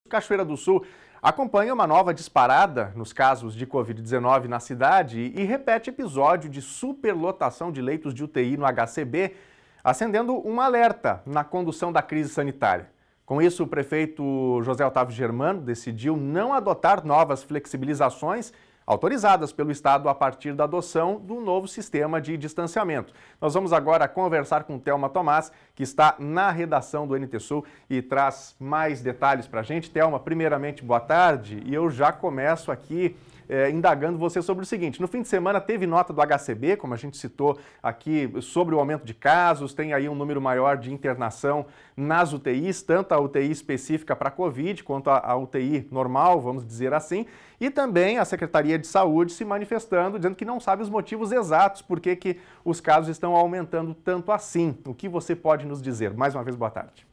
Cachoeira do Sul acompanha uma nova disparada nos casos de Covid-19 na cidade e repete episódio de superlotação de leitos de UTI no HCB, acendendo um alerta na condução da crise sanitária. Com isso, o prefeito José Otávio Germano decidiu não adotar novas flexibilizações autorizadas pelo Estado a partir da adoção do novo sistema de distanciamento. Nós vamos agora conversar com Thelma Tomás, que está na redação do NT Sul e traz mais detalhes para a gente. Thelma, primeiramente, boa tarde. E eu já começo aqui indagando você sobre o seguinte: no fim de semana teve nota do HCB, como a gente citou aqui, sobre o aumento de casos, tem aí um número maior de internação nas UTIs, tanto a UTI específica para Covid quanto a UTI normal, vamos dizer assim, e também a Secretaria de Saúde se manifestando, dizendo que não sabe os motivos exatos por que os casos estão aumentando tanto assim. O que você pode nos dizer? Mais uma vez, boa tarde.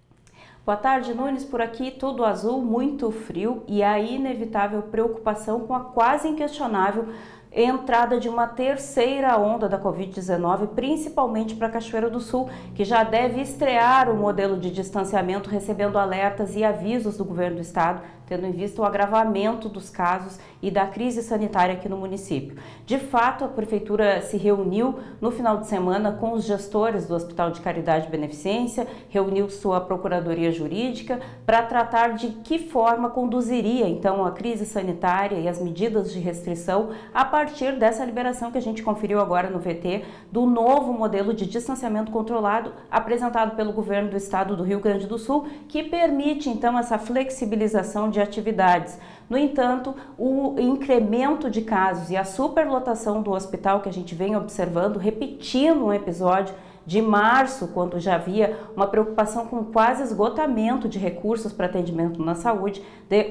Boa tarde, Nunes. Por aqui tudo azul, muito frio e a inevitável preocupação com a quase inquestionável entrada de uma terceira onda da Covid-19, principalmente para Cachoeira do Sul, que já deve estrear o modelo de distanciamento, recebendo alertas e avisos do governo do estado, tendo em vista o agravamento dos casos e da crise sanitária aqui no município. De fato, a prefeitura se reuniu no final de semana com os gestores do Hospital de Caridade e Beneficência, reuniu sua procuradoria jurídica para tratar de que forma conduziria então a crise sanitária e as medidas de restrição a partir dessa liberação que a gente conferiu agora no VT do novo modelo de distanciamento controlado apresentado pelo governo do estado do Rio Grande do Sul, que permite então essa flexibilização de atividades. No entanto, o incremento de casos e a superlotação do hospital que a gente vem observando, repetindo um episódio de março, quando já havia uma preocupação com quase esgotamento de recursos para atendimento na saúde,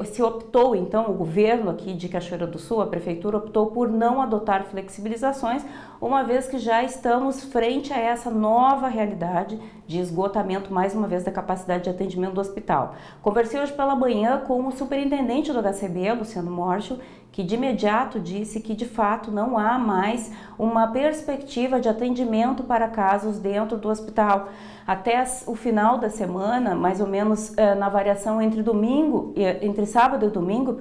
se optou, então, o governo aqui de Cachoeira do Sul, a prefeitura, optou por não adotar flexibilizações, uma vez que já estamos frente a essa nova realidade de esgotamento, mais uma vez, da capacidade de atendimento do hospital. Conversei hoje pela manhã com o superintendente do HCB, Luciano Morschel, que de imediato disse que de fato não há mais uma perspectiva de atendimento para casos dentro do hospital. Até o final da semana, mais ou menos na variação entre sábado e domingo,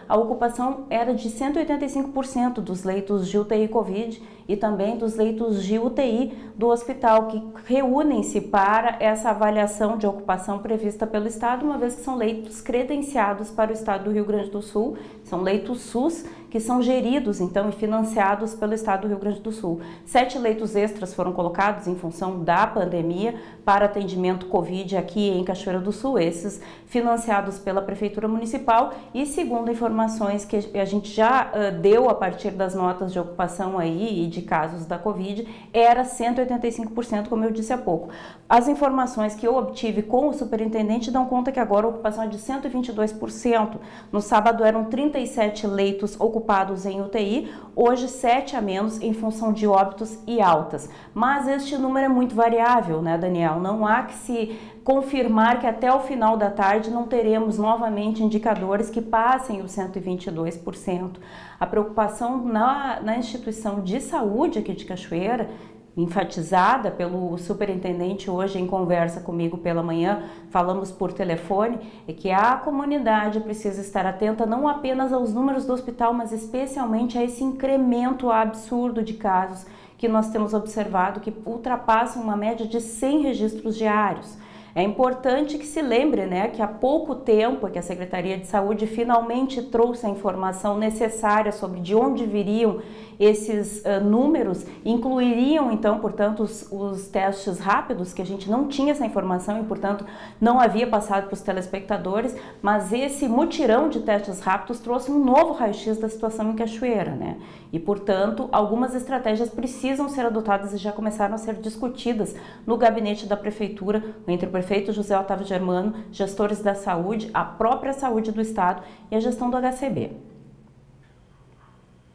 a ocupação era de 185% dos leitos de UTI Covid e também dos leitos de UTI do hospital, que reúnem-se para essa avaliação de ocupação prevista pelo Estado, uma vez que são leitos credenciados para o Estado do Rio Grande do Sul, são leitos SUS, que são geridos, então, e financiados pelo Estado do Rio Grande do Sul. 7 leitos extras foram colocados em função da pandemia para atendimento Covid aqui em Cachoeira do Sul, esses financiados pela Prefeitura Municipal e, segundo informações que a gente já deu a partir das notas de ocupação aí e de casos da Covid, era 185%, como eu disse há pouco. As informações que eu obtive com o superintendente dão conta que agora a ocupação é de 122%. No sábado eram 37 leitos ocupados em UTI, hoje 7 a menos em função de óbitos e altas. Mas este número é muito variável, né, Daniel? Não há que se confirmar que até o final da tarde não teremos novamente indicadores que passem os 122%. A preocupação na instituição de saúde aqui de Cachoeira, enfatizada pelo superintendente hoje em conversa comigo pela manhã, falamos por telefone, é que a comunidade precisa estar atenta não apenas aos números do hospital, mas especialmente a esse incremento absurdo de casos que nós temos observado, que ultrapassam uma média de 100 registros diários. É importante que se lembre, né, que há pouco tempo que a Secretaria de Saúde finalmente trouxe a informação necessária sobre de onde viriam esses números, incluiriam então, portanto, os testes rápidos, que a gente não tinha essa informação e, portanto, não havia passado para os telespectadores, mas esse mutirão de testes rápidos trouxe um novo raio-x da situação em Cachoeira, né? E, portanto, algumas estratégias precisam ser adotadas e já começaram a ser discutidas no gabinete da Prefeitura, entre o prefeito José Otávio Germano, gestores da saúde, a própria saúde do Estado e a gestão do HCB.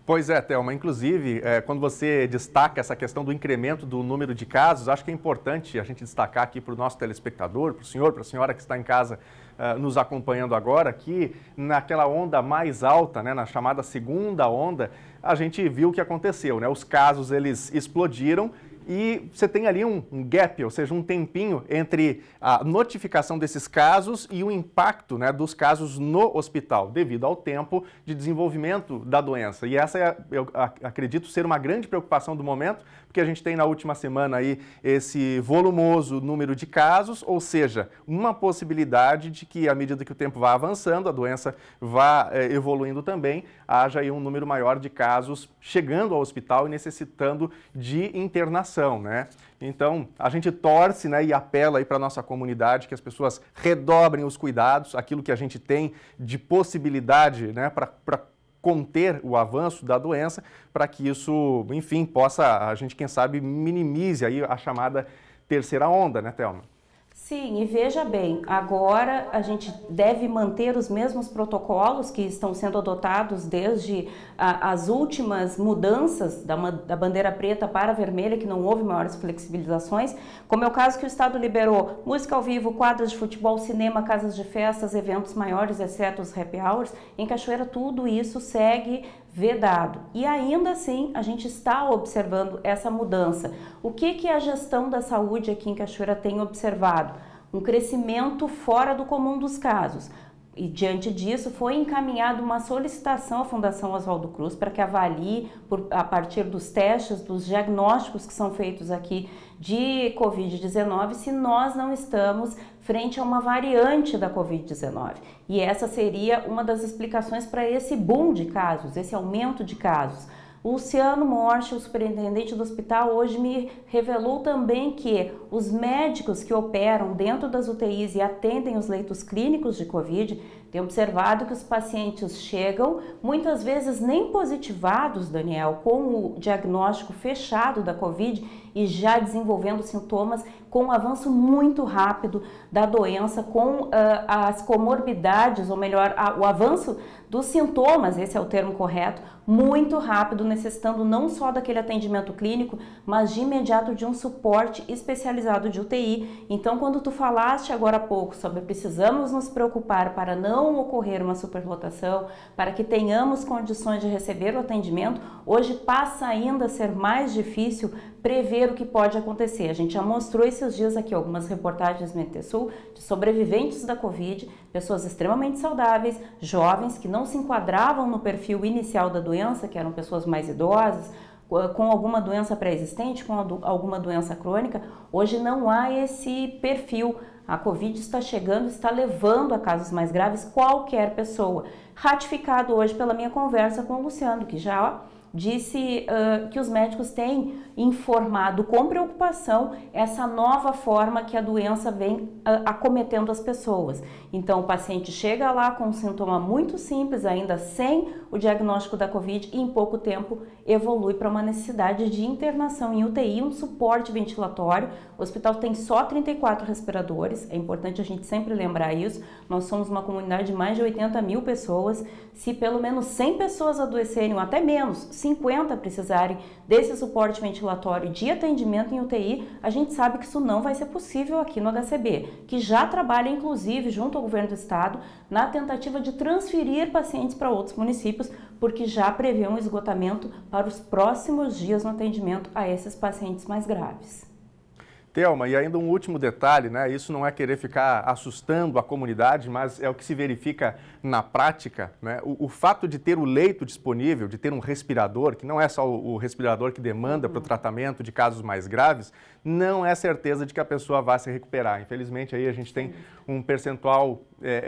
Pois é, Thelma, inclusive, quando você destaca essa questão do incremento do número de casos, acho que é importante a gente destacar aqui para o nosso telespectador, para o senhor, para a senhora que está em casa nos acompanhando agora, que naquela onda mais alta, né, na chamada segunda onda, a gente viu o que aconteceu, né? Os casos, eles explodiram e você tem ali um gap, ou seja, um tempinho entre a notificação desses casos e o impacto, né, dos casos no hospital, devido ao tempo de desenvolvimento da doença. E essa eu acredito ser uma grande preocupação do momento, porque a gente tem na última semana aí esse volumoso número de casos, ou seja, uma possibilidade de que à medida que o tempo vai avançando, a doença vá evoluindo também, haja aí um número maior de casos chegando ao hospital e necessitando de internação, né? Então, a gente torce, né, e apela aí para a nossa comunidade que as pessoas redobrem os cuidados, aquilo que a gente tem de possibilidade, né, para conter o avanço da doença, para que isso, enfim, possa, a gente, quem sabe, minimize aí a chamada terceira onda, né, Thelma? Sim, e veja bem, agora a gente deve manter os mesmos protocolos que estão sendo adotados desde as últimas mudanças da bandeira preta para a vermelha, que não houve maiores flexibilizações, como é o caso que o Estado liberou música ao vivo, quadras de futebol, cinema, casas de festas, eventos maiores, exceto os happy hours. Em Cachoeira tudo isso segue vedado. E ainda assim, a gente está observando essa mudança. O que a gestão da saúde aqui em Cachoeira tem observado? Um crescimento fora do comum dos casos. E diante disso, foi encaminhada uma solicitação à Fundação Oswaldo Cruz para que avalie, a partir dos testes, dos diagnósticos que são feitos aqui de Covid-19, se nós não estamos frente a uma variante da Covid-19. E essa seria uma das explicações para esse boom de casos, esse aumento de casos. O Luciano Morte, o superintendente do hospital, hoje me revelou também que os médicos que operam dentro das UTIs e atendem os leitos clínicos de Covid têm observado que os pacientes chegam, muitas vezes nem positivados, Daniel, com o diagnóstico fechado da Covid e já desenvolvendo sintomas, com um avanço muito rápido da doença, com as comorbidades, ou melhor, o avanço dos sintomas, esse é o termo correto, muito rápido, necessitando não só daquele atendimento clínico, mas de imediato de um suporte especializado de UTI. Então, quando tu falaste agora há pouco sobre precisamos nos preocupar para não ocorrer uma superlotação, para que tenhamos condições de receber o atendimento, hoje passa ainda a ser mais difícil prever o que pode acontecer. A gente já mostrou esses dias aqui algumas reportagens no NTSul de sobreviventes da Covid, pessoas extremamente saudáveis, jovens que não se enquadravam no perfil inicial da doença, que eram pessoas mais idosas, com alguma doença pré-existente, com alguma doença crônica. Hoje não há esse perfil. A Covid está chegando, está levando a casos mais graves qualquer pessoa. Ratificado hoje pela minha conversa com o Luciano, que já disse que os médicos têm informado com preocupação essa nova forma que a doença vem acometendo as pessoas. Então, o paciente chega lá com um sintoma muito simples, ainda sem o diagnóstico da Covid, e em pouco tempo evolui para uma necessidade de internação em UTI, um suporte ventilatório. O hospital tem só 34 respiradores, é importante a gente sempre lembrar isso. Nós somos uma comunidade de mais de 80 mil pessoas. Se pelo menos 100 pessoas adoecerem, ou até menos, 50 precisarem desse suporte ventilatório de atendimento em UTI, a gente sabe que isso não vai ser possível aqui no HCB, que já trabalha inclusive junto ao governo do estado na tentativa de transferir pacientes para outros municípios, porque já prevê um esgotamento para os próximos dias no atendimento a esses pacientes mais graves. Thelma, e ainda um último detalhe, né? Isso não é querer ficar assustando a comunidade, mas é o que se verifica na prática, né? O fato de ter o leito disponível, de ter um respirador, que não é só o respirador que demanda para o tratamento de casos mais graves, não é certeza de que a pessoa vá se recuperar. Infelizmente, aí a gente tem um percentual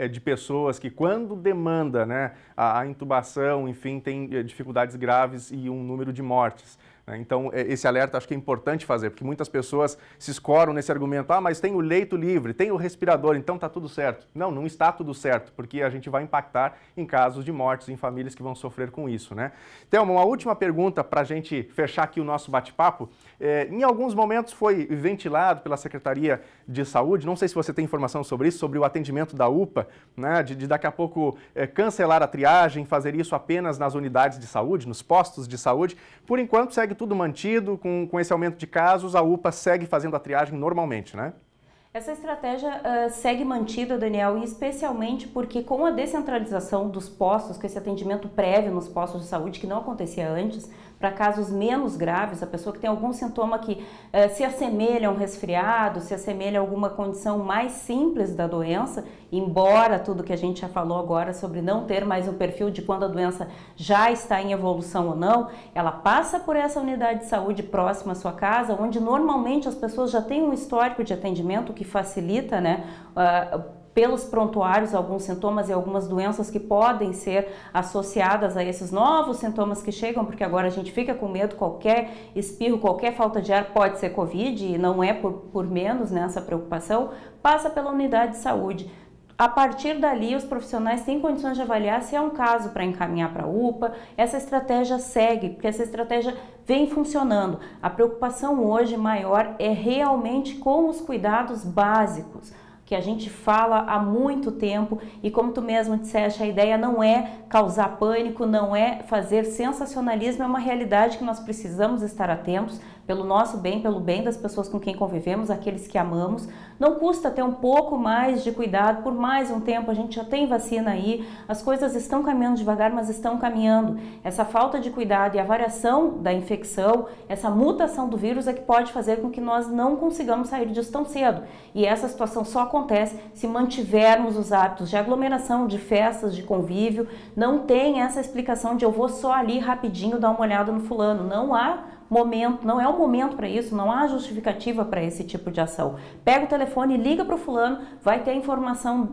de pessoas que, quando demanda, né, a intubação, enfim, tem dificuldades graves e um número de mortes. Então, esse alerta acho que é importante fazer, porque muitas pessoas se escoram nesse argumento, mas tem o leito livre, tem o respirador, então está tudo certo. Não, não está tudo certo, porque a gente vai impactar em casos de mortes, em famílias que vão sofrer com isso, né? Thelma, uma última pergunta para a gente fechar aqui o nosso bate-papo. Em alguns momentos foi ventilado pela Secretaria de Saúde, não sei se você tem informação sobre isso, sobre o atendimento da UPA, né, de daqui a pouco cancelar a triagem, fazer isso apenas nas unidades de saúde, nos postos de saúde. Por enquanto segue tudo mantido, com esse aumento de casos, a UPA segue fazendo a triagem normalmente, né? Essa estratégia segue mantida, Daniel, e especialmente porque com a descentralização dos postos, com esse atendimento prévio nos postos de saúde, que não acontecia antes, para casos menos graves, a pessoa que tem algum sintoma que se assemelha a um resfriado, se assemelha a alguma condição mais simples da doença, embora tudo que a gente já falou agora sobre não ter mais um perfil de quando a doença já está em evolução ou não, ela passa por essa unidade de saúde próxima à sua casa, onde normalmente as pessoas já têm um histórico de atendimento que facilita, né, pelos prontuários, alguns sintomas e algumas doenças que podem ser associadas a esses novos sintomas que chegam, porque agora a gente fica com medo, qualquer espirro, qualquer falta de ar pode ser Covid, e não é por menos nessa preocupação, passa pela unidade de saúde. A partir dali, os profissionais têm condições de avaliar se é um caso para encaminhar para a UPA. Essa estratégia segue, porque essa estratégia vem funcionando. A preocupação hoje maior é realmente com os cuidados básicos, que a gente fala há muito tempo, e como tu mesmo disseste, a ideia não é causar pânico, não é fazer sensacionalismo, é uma realidade que nós precisamos estar atentos pelo nosso bem, pelo bem das pessoas com quem convivemos, aqueles que amamos. Não custa ter um pouco mais de cuidado por mais um tempo, a gente já tem vacina aí, as coisas estão caminhando devagar, mas estão caminhando. Essa falta de cuidado e a variação da infecção, essa mutação do vírus é que pode fazer com que nós não consigamos sair disso tão cedo. E essa situação só acontece se mantivermos os hábitos de aglomeração, de festas, de convívio. Não tem essa explicação de eu vou só ali rapidinho dar uma olhada no fulano. Não há momento, não é o momento para isso, não há justificativa para esse tipo de ação. Pega o telefone e liga para o fulano, vai ter a informação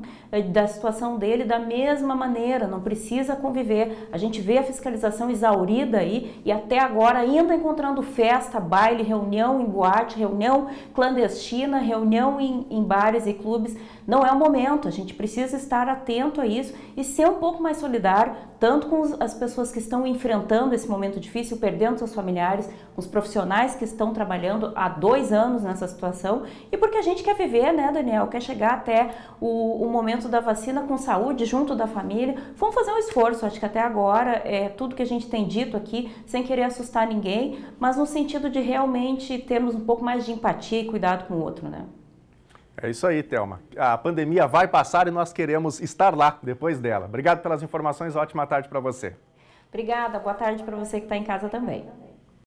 da situação dele da mesma maneira, não precisa conviver. A gente vê a fiscalização exaurida aí e até agora ainda encontrando festa, baile, reunião em boate, reunião clandestina, reunião em bares e clubes. Não é o momento, a gente precisa estar atento a isso e ser um pouco mais solidário, tanto com as pessoas que estão enfrentando esse momento difícil, perdendo seus familiares, os profissionais que estão trabalhando há 2 anos nessa situação, e porque a gente quer viver, né, Daniel, quer chegar até o momento da vacina com saúde, junto da família. Vamos fazer um esforço, acho que até agora é tudo que a gente tem dito aqui, sem querer assustar ninguém, mas no sentido de realmente termos um pouco mais de empatia e cuidado com o outro, né? É isso aí, Thelma. A pandemia vai passar e nós queremos estar lá depois dela. Obrigado pelas informações, ótima tarde para você. Obrigada, boa tarde para você que está em casa também.